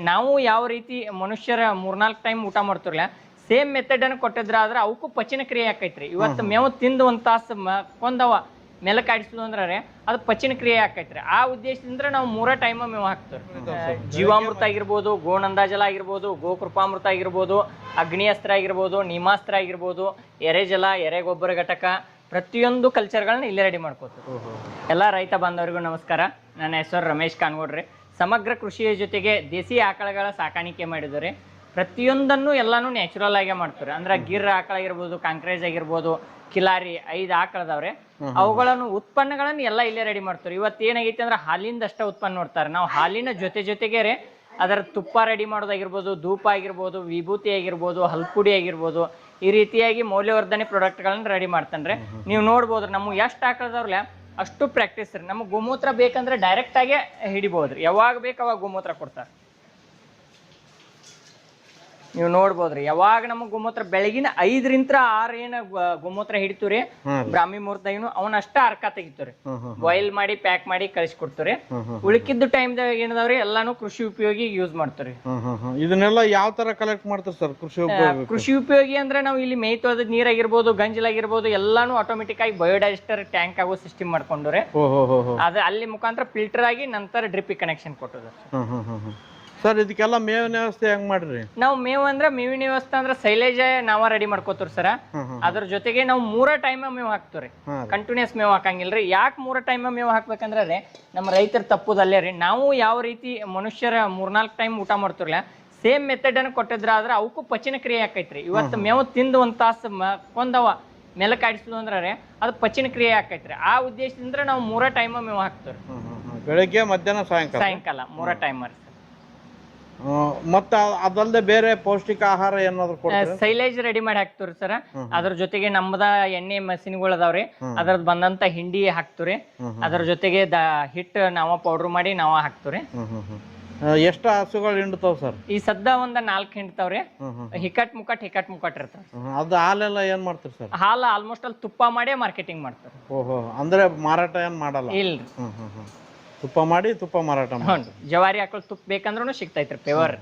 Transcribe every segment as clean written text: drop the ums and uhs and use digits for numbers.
ನಾವು ಯಾವ ರೀತಿ ಮನುಷ್ಯರ 3-4 ಟೈಮ್ ಊಟ ಮಾಡ್ತಿರ್ಲ ಸೇಮ್ ಮೆಥಡ್ ಅನ್ನು ಕೊಟ್ಟಿದ್ರ ಆದ್ರೆ ಅವಕ್ಕೂ ಪಚನ ಕ್ರಿಯೆ ಆಕೈತ್ರಿ. ಇವತ್ತು ಮೇವು ತಿಂದು ಒಂದ್ ತಾಸು ಕೊಂದವ ಮೆಲಕಾಡಿಸುದು ಅಂದ್ರೆ ಅದು ಪಚನ ಕ್ರಿಯೆ ಆಕೈತ್ರಿ. ಆ ಉದ್ದೇಶದಿಂದ ನಾವು 3 ಟೈಮ್ ಮೇವು ಹಾಕ್ತೇವೆ. ಜೀವಾಮೃತ ಆಗಿರ್ಬೋದು, ಗೋನಂದಾಜಲ ಆಗಿರ್ಬೋದು, ಗೋಕೃಪಾಮೃತ ಆಗಿರ್ಬೋದು, ಅಗ್ನಿಯಸ್ತ್ರ ಆಗಿರ್ಬೋದು, ನೀಮಾಸ್ತ್ರ ಆಗಿರ್ಬೋದು, ಎರೆಜಲ, ಎರೆಗೊಬ್ಬರ ಘಟಕ, ಪ್ರತಿಯೊಂದು ಕಲ್ಚರ್ಗಳನ್ನ ಇಲ್ಲೇ ರೆಡಿ ಮಾಡ್ಕೋತೀವಿ. ಎಲ್ಲ ರೈತ ಬಾಂಧವರಿಗೂ ನಮಸ್ಕಾರ. ನನ್ನ ಹೆಸರು ರಮೇಶ್ ಕಾನ್ಗೋಡ್ರಿ. ಸಮಗ್ರ ಕೃಷಿಯ ಜೊತೆಗೆ ದೇಸಿ ಆಕಳಗಳ ಸಾಕಾಣಿಕೆ ಮಾಡಿದರೆ ಪ್ರತಿಯೊಂದನ್ನು ಎಲ್ಲಾನು ನ್ಯಾಚುರಲ್ ಆಗೇ ಮಾಡ್ತಾರೆ. ಅಂದ್ರೆ ಗಿರ್ ಆಕಳ ಆಗಿರ್ಬೋದು, ಕಾಂಕ್ರೇಜ್ ಆಗಿರ್ಬೋದು, ಕಿಲಾರಿ 5 ಆಕಳದವ್ರೆ. ಅವುಗಳನ್ನು ಉತ್ಪನ್ನಗಳನ್ನು ಎಲ್ಲ ಇಲ್ಲೇ ರೆಡಿ ಮಾಡ್ತಾರೆ. ಇವತ್ತು ಏನಾಗೈತಿ ಅಂದ್ರೆ ಹಾಲಿಂದ ಅಷ್ಟೇ ಉತ್ಪನ್ನ ನೋಡ್ತಾರೆ. ನಾವು ಹಾಲಿನ ಜೊತೆಗೆ ಅದರ ತುಪ್ಪ ರೆಡಿ ಮಾಡೋದಾಗಿರ್ಬೋದು, ಧೂಪ ಆಗಿರ್ಬೋದು, ವಿಭೂತಿ ಆಗಿರ್ಬೋದು, ಹಲ್ಪುಡಿ ಆಗಿರ್ಬೋದು, ಈ ರೀತಿಯಾಗಿ ಮೌಲ್ಯವರ್ಧನೆ ಪ್ರಾಡಕ್ಟ್ಗಳನ್ನ ರೆಡಿ ಮಾಡ್ತಾನ್ರಿ. ನೀವು ನೋಡ್ಬೋದ್ರಿ ನಮ್ಗೆ ಎಷ್ಟು ಆಕಳದವ್ರಲ್ಲ ಅಷ್ಟು ಪ್ರಾಕ್ಟೀಸ್ ರೀ. ನಮಗೆ ಗೋಮೂತ್ರ ಬೇಕಂದ್ರೆ ಡೈರೆಕ್ಟ್ ಆಗೇ ಹಿಡಿಬೋದ್ರಿ. ಯಾವಾಗ ಬೇಕು ಅವಾಗ ಗೋಮೂತ್ರ ಕೊಡ್ತಾರೆ. ನೀವು ನೋಡ್ಬೋದ್ರಿ ಯಾವಾಗ ನಮಗ್ ಗೋಮೂತ್ರ ಬೆಳಗಿನ 5ರಿಂದ 6 ಏನ ಗೋಮೂತ್ರ ಹಿಡಿತೀವ್ರಿ ಬ್ರಾಹ್ಮಿ ಮುಹೂರ್ತಾಗಿನು ಅವನ ಅಷ್ಟ ಅರ್ಕ ತೆಗಿತೀವ್ರಿ. ಬಾಯ್ಲ್ ಮಾಡಿ ಪ್ಯಾಕ್ ಮಾಡಿ ಕಳಿಸ್ಕೊಡ್ತೀವ್ರಿ. ಉಳಿಕಿದ್ದು ಟೈಮ್ದಾಗ ಏನದಾವ್ರಿ ಎಲ್ಲಾನು ಕೃಷಿ ಉಪಯೋಗಿ ಯೂಸ್ ಮಾಡ್ತೀವ್ರಿ. ಇದನ್ನೆಲ್ಲ ಯಾವ ತರ ಕಲೆಕ್ಟ್ ಮಾಡ್ತಾರೆ ಸರ್ ಕೃಷಿ ಉಪಯೋಗಿ ಅಂದ್ರೆ ನಾವು ಇಲ್ಲಿ ಮೇಯ್ ತೊಳೆದ ನೀರಾಗಿರ್ಬೋದು, ಗಂಜಲಾಗಿರ್ಬೋದು ಎಲ್ಲಾನು ಆಟೋಮೆಟಿಕ್ ಆಗಿ ಬಯೋಡೈಜೆಸ್ಟರ್ ಟ್ಯಾಂಕ್ ಆಗೋ ಸಿಸ್ಟಮ್ ಮಾಡ್ಕೊಂಡ್ರೆ ಅದ ಅಲ್ಲಿ ಮುಖಾಂತರ ಫಿಲ್ಟರ್ ಆಗಿ ನಂತರ ಡ್ರಿಪ್ ಕನೆಕ್ಷನ್ ಕೊಟ್ಟದ. ಸರ್ ಇದಕ್ಕೆಲ್ಲ ಮೇವಿನ ವ್ಯವಸ್ಥೆ ಹೆಂಗ್ ಮಾಡ್ರಿ? ನಾವು ಮೇವು ಅಂದ್ರೆ ಮೇವಿನ ವ್ಯವಸ್ಥೆ ಅಂದ್ರೆ ಸೈಲೇಜ್ ನಾವ ರೆಡಿ ಮಾಡ್ಕೋತೀವಿ ಸರ. ಅದ್ರ ಜೊತೆಗೆ ನಾವು 3 ಟೈಮ್ ಮೇವು ಹಾಕ್ತಿವ್ರಿ. ಕಂಟಿನ್ಯೂಸ್ ಮೇವು ಹಾಕಂಗಿಲ್ರಿ. ಯಾಕೆ 3 ಟೈಮ್ ಮೇವು ಹಾಕ್ಬೇಕಂದ್ರೆ ನಮ್ಮ ರೈತರ ತಪ್ಪುದಲ್ಲೇ ರೀ. ನಾವು ಯಾವ ರೀತಿ ಮನುಷ್ಯರ 3-4 ಟೈಮ್ ಊಟ ಮಾಡ್ತಿರ್ಲ ಸೇಮ್ ಮೆಥಡ್ ಅನ್ನು ಕೊಟ್ಟಿದ್ರ ಆದ್ರೆ ಅವಕ್ಕೂ ಪಚನ ಕ್ರಿಯೆ ಆಕೈತ್ರಿ. ಇವತ್ತು ಮೇವು ತಿಂದು ಒಂದ್ ತಾಸು ಕೊಂದವ ಮೆಲಕಾಡಿಸುದು ಅಂದ್ರೆ ಅದು ಪಚನ ಕ್ರಿಯೆ ಆಕೈತ್ರಿ. ಆ ಉದ್ದೇಶದಿಂದ ನಾವು 3 ಟೈಮ್ ಮೇವು ಹಾಕ್ತಿವ್ರಿ. ಬೆಳಗ್ಗೆ, ಮಧ್ಯಾಹ್ನ, ಸಾಯಂಕಾಲ 3 ಟೈಮ್ ರೀ. ಮತ್ತ ಅದಲ್ದೆ ಬೇರೆ ಪೌಷ್ಟಿಕ ಆಹಾರ ಏನಾದ್ರು ಸೈಲೇಜ್ ರೆಡಿ ಮಾಡಿ ಹಾಕ್ತಿವ್ರಿ ಸರ. ಅದ್ರ ಜೊತೆಗೆ ನಮ್ಮದ ಎಣ್ಣೆ ಮಷಿನ್ಗಳು ಅದಾವ್ರಿ. ಅದ್ರದ್ ಬಂದಂತ ಹಿಂಡಿ ಹಾಕ್ತಿವ್ರಿ. ಅದ್ರ ಜೊತೆಗೆ ಹಿಟ್ ನಾವ ಪೌಡರ್ ಮಾಡಿ ನಾವ ಹಾಕ್ತಿವ್ರಿ. ಎಷ್ಟ ಹಸುಗಳು ಹಿಂಡ್ತಾವ್ ಸರ್? ಈ ಸದ್ದ ಒಂದ 4 ಹಿಂಡ್ತಾವ್ರಿ. ಹಿಕಟ್ ಮುಕಟ್ ಇರ್ತಾವ. ಅದು ಹಾಲೆಲ್ಲ ಏನ್ ಮಾಡ್ತೀರಿ ಸರ್? ಹಾಲು ಆಲ್ಮೋಸ್ಟ್ ಅಲ್ಲಿ ತುಪ್ಪ ಮಾಡಿ ಮಾರ್ಕೆಟಿಂಗ್ ಮಾಡ್ತಾರೆ. ಓಹೋ, ಅಂದ್ರೆ ಮಾರಾಟ ಏನ್ ಮಾಡಲ್ಲ? ಇಲ್ರಿ, ತುಪ್ಪ ಮಾಡಿ ತುಪ್ಪ ಮಾರಾಟ ಮಾಡಿ. ಜವಾರಿ ಆಕಳ ತುಪ್ಪ ಬೇಕಂದ್ರೂ ಸಿಗ್ತೈತ್ರಿ ಪೇವರ್.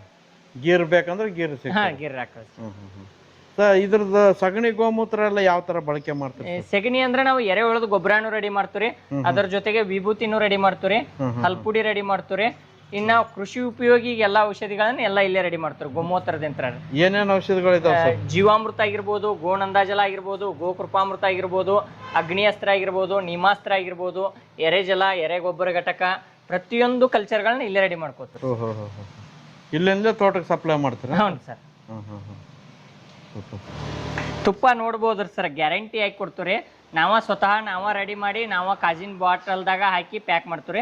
ಗೀರ್ ಬೇಕಂದ್ರೆ ಗೀರ್ ಗೀರ್ ಆಕಳ. ಇದ್ರದ್ದು ಸಗಣಿ ಗೋಮೂತ್ರ ಎಲ್ಲ ಯಾವ ತರ ಬಳಕೆ ಮಾಡ್ತೀವಿ? ಸಗಣಿ ಅಂದ್ರೆ ನಾವು ಎರೆಹುಳದ ಗೊಬ್ಬರನು ರೆಡಿ ಮಾಡ್ತೀವಿ. ಅದ್ರ ಜೊತೆಗೆ ವಿಭೂತಿನೂ ರೆಡಿ ಮಾಡ್ತೀವಿ, ಹಲ್ಪುಡಿ ರೆಡಿ ಮಾಡ್ತೀವಿ. ಇನ್ನ ಕೃಷಿ ಉಪಯೋಗಿ ಎಲ್ಲಾ ಔಷಧಿಗಳನ್ನ ಎಲ್ಲ ಇಲ್ಲೇ ರೆಡಿ ಮಾಡ್ತಾರೆ ಗೋಮೂತ್ರದಿಂದ. ಏನೇನ್ ಔಷಧಿಗಳಿದಾವೆ? ಜೀವಾಮೃತ ಆಗಿರ್ಬೋದು, ಗೋನಂದಾಜಲ ಆಗಿರ್ಬೋದು, ಗೋಕೃಪಾಮೃತ ಆಗಿರ್ಬೋದು, ಅಗ್ನಿಯಸ್ತ್ರ ಆಗಿರ್ಬೋದು, ನೀಮಾಸ್ತ್ರ ಆಗಿರ್ಬೋದು, ಎರೆಜಲ, ಎರೆಗೊಬ್ಬರ ಘಟಕ, ಪ್ರತಿಯೊಂದು ಕಲ್ಚರ್ಗಳನ್ನ ಇಲ್ಲೇ ರೆಡಿ ಮಾಡ್ಕೋತಾರೆ. ಇಲ್ಲಿಂದ ತೋಟಕ್ಕೆ ಸಪ್ಲೈ ಮಾಡ್ತಾರೆ? ಹೌದು ಸರ್. ತುಪ್ಪ ನೋಡ್ಬೋದ್ರಿ ಸರ್, ಗ್ಯಾರಂಟಿ ಆಗಿ ಕೊಡ್ತೀವಿ. ಸ್ವತಃ ರೆಡಿ ಮಾಡಿ ಕಾಜಿನ ಬಾಟಲ್ದಾಗ ಹಾಕಿ ಪ್ಯಾಕ್ ಮಾಡ್ತೀವಿ.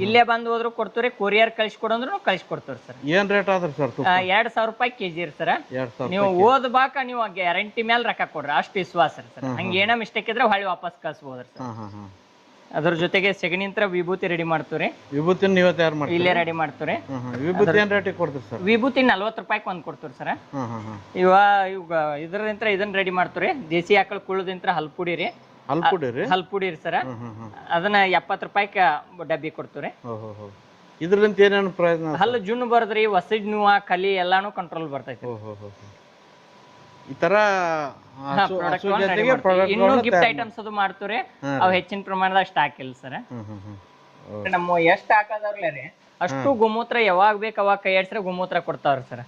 ಇಲ್ಲೇ ಬಂದು ಹೋದ್ರು ಕೊಡ್ತೀವಿ, ಕೊರಿಯರ್ ಕಳಿಸ್ಕೊಡಂದ್ರು ಕಳಿಸ್ಕೊಡ್ತೀವಿ ಸರ್. ಏನ್ ರೇಟ್ ಆದ್ರಿ ಸರ್? 2,000 ರೂಪಾಯಿ ಕೆಜಿ ಸರ್. ನೀವು ಓದ್ಬಾಕ ನೀವು ಗ್ಯಾರಂಟಿ ಮೇಲೆ ರೊಕ್ಕ ಕೊಡ್ರಿ, ಅಷ್ಟು ವಿಶ್ವಾಸ ಸರ್. ಹಂಗೇನ ಮಿಸ್ಟೇಕ್ ಇದ್ರೆ ಹೊಳ್ಳಿ ವಾಪಸ್ ಕಳ್ಸ್ಬೋದ್ರಿ ಸರ್. ಅದ್ರ ಜೊತೆಗೆ ಸೆಗಣಿಂತ್ರ ವಿಭೂತಿ ರೆಡಿ ಮಾಡ್ತೀವಿ. ವಿಭೂತಿ ನೀವೇ ತಯಾರು ಮಾಡ್ತೀವಿ? ಇಲ್ಲೇ ರೆಡಿ ಮಾಡ್ತೀವಿ. ವಿಭೂತಿ ಏನ್ ರೇಟಿಗೆ ಕೊಡ್ತೀರಿ ಸರ್? ವಿಭೂತಿ 40 ರೂಪಾಯಿಗೆ ಒಂದ್ ಕೊಡ್ತೀವಿ ಸರ್. ಇದ್ರಿಂದ ಇದನ್ನ ರೆಡಿ ಮಾಡ್ತೀವಿ. ದೇಸಿ ಆಕಳ ಕುಳ್ಳದಿಂತ್ರ ಹಲ್ಪುಡಿ ರೀ. ಹಲ್ಪುಡಿ ರೀ ಸರ್. ಅದನ್ನ 70 ರೂಪಾಯಿಗೆ ಡಬ್ಬಿ ಕೊಡ್ತೀವಿ. ಇದ್ರಿಂದ ಏನೇನು ಪ್ರಯೋಜನ? ಹಲ್ಲು ಜುಣ್ಣು ಬರದ್ರಿ, ವಸಡ್ ನೋವ, ಕಲಿ ಎಲ್ಲಾನು ಕಂಟ್ರೋಲ್ ಬರ್ತೈತಿ. ಈ ತರ ಇನ್ನು ಗಿಫ್ಟ್ ಐಟಮ್ಸ್ ಅದು ಮಾಡ್ತೀವಿ. ಅವ್ ಹೆಚ್ಚಿನ ಪ್ರಮಾಣದಾಗ ಸ್ಟಾಕ್ ಇಲ್ಲ ಸರ್. ನಮ್ಮ ಎಷ್ಟ್ ಹಾಕದವ್ರಲ್ಲ ರೀ ಅಷ್ಟು ಗೋಮೂತ್ರ ಯಾವಾಗ ಬೇಕು ಅವಾಗ ಕೈ ಆಡ್ಸ್ರೆ ಗೋಮೂತ್ರ ಕೊಡ್ತಾವ್ರಿ ಸರ್.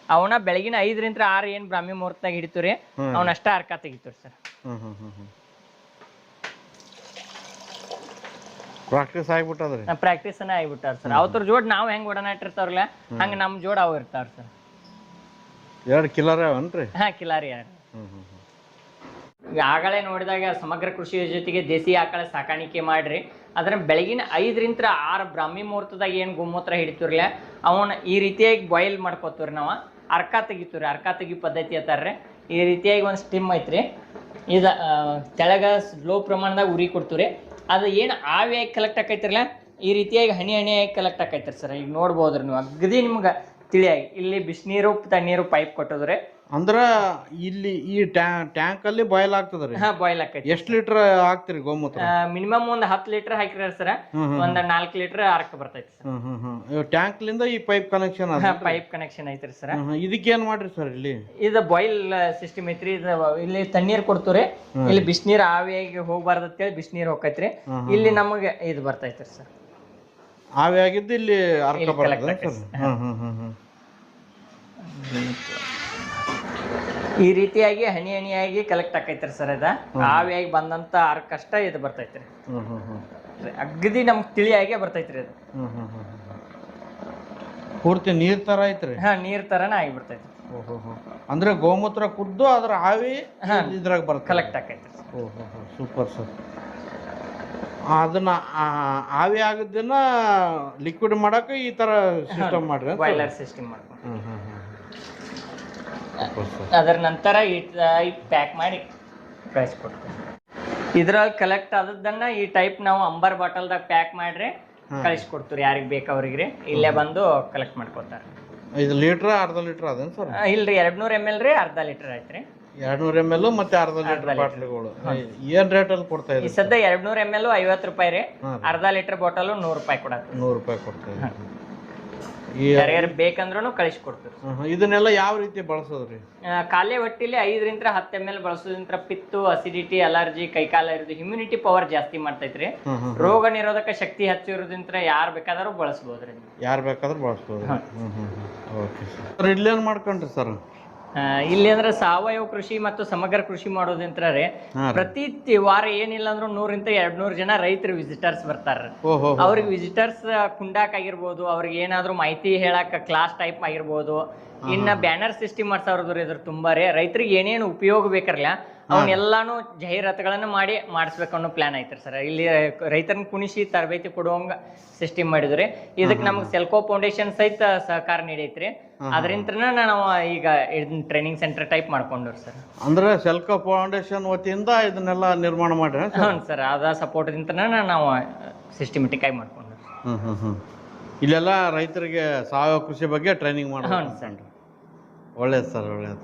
ಅವನ ಬೆಳಗಿನ 5ರಿಂದ 6 ಏನ್ ಬ್ರಾಹ್ಮಿ ಮುಹೂರ್ತದಾಗ ಹಿಡಿತೀವ್ರಿ ಅವನ ಅಷ್ಟ ಅರ್ಕ ತೆಗಿತೀವ್ರಿ ಸರ್. ಪ್ರಾಕ್ಟೀಸ್ ಆಗ್ಬಿಟ್ಟದ್ರಿ? ಪ್ರಾಕ್ಟೀಸ್ ಆಗ್ಬಿಟ್ಟಾರ ಸರ್. ಅವ್ರ ಜೋಡ್ ನಾವ್ ಹೆಂಗ್ ಒಡನಾಟಿರ್ತಾವ್ರಲ್ಲ ಹಂಗ ನಮ್ ಜೋಡ್ ಅವ್ ಇರ್ತಾರ ಸರ್. 2 ಕಿಲಾರಿ ಅವನ್ರಿ? ಕಿಲಾರಿ. ಆಗಳೇ ನೋಡಿದಾಗ ಸಮಗ್ರ ಕೃಷಿ ಜೊತೆಗೆ ದೇಸಿ ಆಕಳ ಸಾಕಾಣಿಕೆ ಮಾಡ್ರಿ. ಅದ್ರ ಬೆಳಗಿನ 5ರಿಂದ 6 ಬ್ರಾಹ್ಮಿ ಮುಹೂರ್ತದಾಗ ಏನ್ ಗೋಮೂತ್ರ ಹಿಡಿತೀವ್ರಲ್ಲ ಅವನ್ನ ಈ ರೀತಿಯಾಗಿ ಬಾಯ್ಲ್ ಮಾಡ್ಕೋತೀವ್ರಿ. ನಾವು ಅರ್ಕ ತೆಗಿತೀವ್ರಿ. ಅರ್ಕ ತೆಗಿ ಪದ್ಧತಿ ಅತ್ತಾರ್ರಿ. ಈ ರೀತಿಯಾಗಿ ಒಂದ್ ಸ್ಟಿಮ್ ಐತ್ರಿ. ಇದ ತೆಳಗ ಲೋ ಪ್ರಮಾಣದಾಗ ಉರಿ ಕೊಡ್ತೀವ್ರಿ. ಅದು ಏನು ಆವಿಯಾಗಿ ಕಲೆಕ್ಟ್ ಆಕೈತಿರಲ್ಲ ಈ ರೀತಿಯಾಗಿ ಹನಿ ಹನಿಯಾಗಿ ಕಲೆಕ್ಟ್ ಆಕೈತ್ರಿ ಸರ್. ಈಗ ನೋಡ್ಬೋದ್ರಿ ನೀವು, ಅಗದಿ ನಿಮ್ಗೆ ತಿಳಿಯಾಗಿ ಇಲ್ಲಿ ಬಿಸಿನೀರು ತಣ್ಣೀರು ಪೈಪ್ ಕೊಟ್ಟದ್ರಿ. ಅಂದ್ರ ಇಲ್ಲಿ ಈ ಟ್ಯಾಂಕ್ ಅಲ್ಲಿ ಬಾಯ್ಲ್ ಆಗ್ತದ್ರಿ. ಬಾಯ್ಲ್ ಆಕೈತಿ. ಎಷ್ಟ್ ಲೀಟರ್ ಹಾಕ್ತಿರಿ ಗೋಮೂತ್ರ? ಮಿನಿಮಮ್ ಒಂದ್ 10 ಲೀಟರ್ ಹಾಕಿರ ಸರ್, ಒಂದ್ 4 ಲೀಟರ್ ಅರಕ ಬರ್ತೈತಿ ಸರ್. ಟ್ಯಾಂಕ್ ಲಿಂದ ಈ ಪೈಪ್ ಕನೆಕ್ಷನ್ ಪೈಪ್ ಕನೆಕ್ಷನ್ ಐತ್ರಿ ಸರ್. ಇದಕ್ಕೇನ್ ಮಾಡ್ರಿ ಸರ್ ಇಲ್ಲಿ? ಇದು ಬಾಯ್ಲ್ ಸಿಸ್ಟಮ್ ಐತ್ರಿ. ಇಲ್ಲಿ ತಣ್ಣೀರ್ ಕೊಡ್ತೀವ್ರಿ, ಇಲ್ಲಿ ಬಿಸಿನೀರ್ ಆವಿಯಾಗಿ ಹೋಗ್ಬಾರ್ದು ಅಂತೇಳಿ ಬಿಸಿನೀರ್ ಹೋಗೈತ್ರಿ. ಇಲ್ಲಿ ನಮಗೆ ಇದು ಬರ್ತೈತ್ರಿ ಸರ್, ಆವಿ ಆಗಿದ್ದು ಇಲ್ಲಿ ಅರ್ಕ ಬರ್ತದೆ ಸರ್. ಈ ರೀತಿಯಾಗಿ ಹನಿ ಹನಿಯಾಗಿ ಕಲೆಕ್ಟ್ ಆಕೈತ್ರಿ ಸರ್. ಇದ ಆವಿಯಾಗಿ ಬಂದಂತ ಅರ್ಕಷ್ಟ ಇದು ಬರ್ತೈತ್ರಿ. ಅಗದಿ ನಮ್ಗೆ ತಿಳಿಯಾಗೆ ಬರ್ತೈತ್ರಿ ಇದು. ಪೂರ್ತಿ ನೀರ್ ತರ ಐತ್ರಿ? ನೀರ್ ತರನ ಆಗಿ ಬರ್ತೈತಿ. ಅಂದ್ರೆ ಗೋಮೂತ್ರ ಕುದ್ದು ಅದ್ರ ಆವಿ ಇದ್ರಾಗ ಬರ್ತದೆ, ಕಲೆಕ್ಟ್ ಆಕೈತ್ರಿ. Super sir. ಅದನ್ನ ಆವಿ ಆಗದನ್ನ ಲಿಕ್ವಿಡ್ ಮಾಡಕ ಈ ತರ ಸಿಸ್ಟಮ್ ಮಾಡ್ರಿ, ಬಾಯ್ಲರ್ ಸಿಸ್ಟಮ್ ಮಾಡ್ಕೊಂಡು. ಅದರ ನಂತರ ಈ ಪ್ಯಾಕ್ ಮಾಡಿ ಕಳಿಸ್ಕೊಡ್ತೀವಿ. ಇದ್ರಲ್ಲಿ ಕಲೆಕ್ಟ್ ಆದದ್ದನ್ನ ಈ ಟೈಪ್ ನಾವು ಅಂಬರ್ ಬಾಟಲ್ದಾಗ ಪ್ಯಾಕ್ ಮಾಡ್ರಿ ಕಳಿಸ್ಕೊಡ್ತೀವಿ. ಯಾರಿಗೆ ಬೇಕವ್ರಿಗೆ ಇಲ್ಲೇ ಬಂದು ಕಲೆಕ್ಟ್ ಮಾಡ್ಕೊತಾರೆ. 5 ಲೀಟರ್ ಅರ್ಧ ಲೀಟರ್ ಅದೇನು ಸರ್? ಇಲ್ರಿ 200 ml ರೀ, ಅರ್ಧ ಲೀಟರ್ ಐತ್ರಿ. 200 ml ಮತ್ತೆ ಅರ್ಧ ಲೀಟರ್ ಬಾಟ್ಲಿಗಳು ಏನ್ ರೇಟ್ ಅಲ್ಲಿ ಕೊಡ್ತಾ ಇದ್ದೀವಿ? ಈ ಸದ್ಯ 200 ml 50 ರೂಪಾಯಿ ರೀ, ಅರ್ಧ ಲೀಟರ್ ಬಾಟಲ್ 100 ರೂಪಾಯಿ ಕೊಡತ್ತೆ. 100 ರೂಪಾಯಿ ಕೊಡ್ತಾ ಇದ್ದೀವಿ. ಯಾರ್ಯಾರು ಬೇಕಂದ್ರೂ ಕಳಿಸ್ಕೊಡ್ತೀವಿ. ಇದನ್ನೆಲ್ಲ ಯಾವ ರೀತಿ ಬಳಸೋದ್ರಿ? ಖಾಲಿ ಹೊಟ್ಟಿಲಿ 5 ರಿಂದ 10 ml ಬಳಸೋದ್ರಿಂದ ಪಿತ್ತು, ಅಸಿಡಿಟಿ, ಅಲರ್ಜಿ, ಕೈಕಾಲ ಇರೋದು, ಇಮ್ಯುನಿಟಿ ಪವರ್ ಜಾಸ್ತಿ ಮಾಡ್ತೈತ್ರಿ. ರೋಗ ನಿರೋಧಕ ಶಕ್ತಿ ಹೆಚ್ಚಿರೋದ್ರಿಂದ ಯಾರು ಬೇಕಾದ್ರೂ ಬಳಸಬಹುದ್ರಿ. ಯಾರು ಬೇಕಾದ್ರೂ ಬಳಸಬಹುದು. Okay sir. ಇಲ್ಲೇನ್ ಮಾಡ್ಕೊಂಡ್ರಿ ಸರ್? ಇಲ್ಲಿ ಅಂದ್ರೆ ಸಾವಯವ ಕೃಷಿ ಮತ್ತು ಸಮಗ್ರ ಕೃಷಿ ಮಾಡೋದಂತ್ರ ರೀ, ಪ್ರತಿ ವಾರ ಏನಿಲ್ಲ ಅಂದ್ರೂ 100 ರಿಂದ 200 ಜನ ರೈತರು ವಿಸಿಟರ್ಸ್ ಬರ್ತಾರ. ಅವ್ರಿಗೆ ವಿಸಿಟರ್ಸ್ ಕುಂಡಾಕ್ ಆಗಿರ್ಬೋದು, ಅವ್ರಿಗೆ ಏನಾದ್ರು ಮಾಹಿತಿ ಹೇಳಕ್ ಕ್ಲಾಸ್ ಟೈಪ್ ಆಗಿರ್ಬೋದು. ಇನ್ನ ಬ್ಯಾನರ್ ಸಿಸ್ಟಮ್ ಮಾಡ್ಸವ್ರದ್ರಿ ಇದ್ರ ತುಂಬಾ ರೀ. ರೈತರಿಗೆ ಏನೇನು ಉಪಯೋಗ ಬೇಕರಲ್ಲ ಅವನ್ನೆಲ್ಲಾನು ಜಾಹೀರಾತುಗಳನ್ನ ಮಾಡಿ ಮಾಡಿಸ್ಬೇಕು ಅನ್ನೋ ಪ್ಲಾನ್ ಐತ್ರಿ ಸರ್. ಇಲ್ಲಿ ರೈತರನ್ನ ಕುಣಿಸಿ ತರಬೇತಿ ಕೊಡುವಂಗ ಸಿಸ್ಟಮ್ ಮಾಡಿದ್ರಿ. ಇದಕ್ಕೆ ನಮ್ಗೆ ಸೆಲ್ಕೋ ಫೌಂಡೇಶನ್ ಸಹಿತ ಸಹಕಾರ ನೀಡೈತ್ರಿ. ಅದರಿಂದ ನಾವು ಈಗ ಟ್ರೈನಿಂಗ್ ಸೆಂಟರ್ ಟೈಪ್ ಮಾಡ್ಕೊಂಡ್ರಿ ಸರ್. ಅಂದ್ರೆ ಸೆಲ್ಕೋ ಫೌಂಡೇಶನ್ ವತಿಯಿಂದ ಇದನ್ನೆಲ್ಲ ನಿರ್ಮಾಣ ಮಾಡ್ರಿ? ಹ್ಞೂ ಸರ್, ಅದ ಸಪೋರ್ಟ್ ನಾವು ಸಿಸ್ಟಮೆಟಿಕ್ ಆಗಿ ಮಾಡ್ಕೊಂಡ್ರಿ. ಇಲ್ಲೆಲ್ಲ ರೈತರಿಗೆ ಸಾವಯವ ಕೃಷಿ ಬಗ್ಗೆ ಟ್ರೈನಿಂಗ್ ಮಾಡಿ. ಒಳ್ಳೇದು ಸರ್, ಒಳ್ಳೇದು.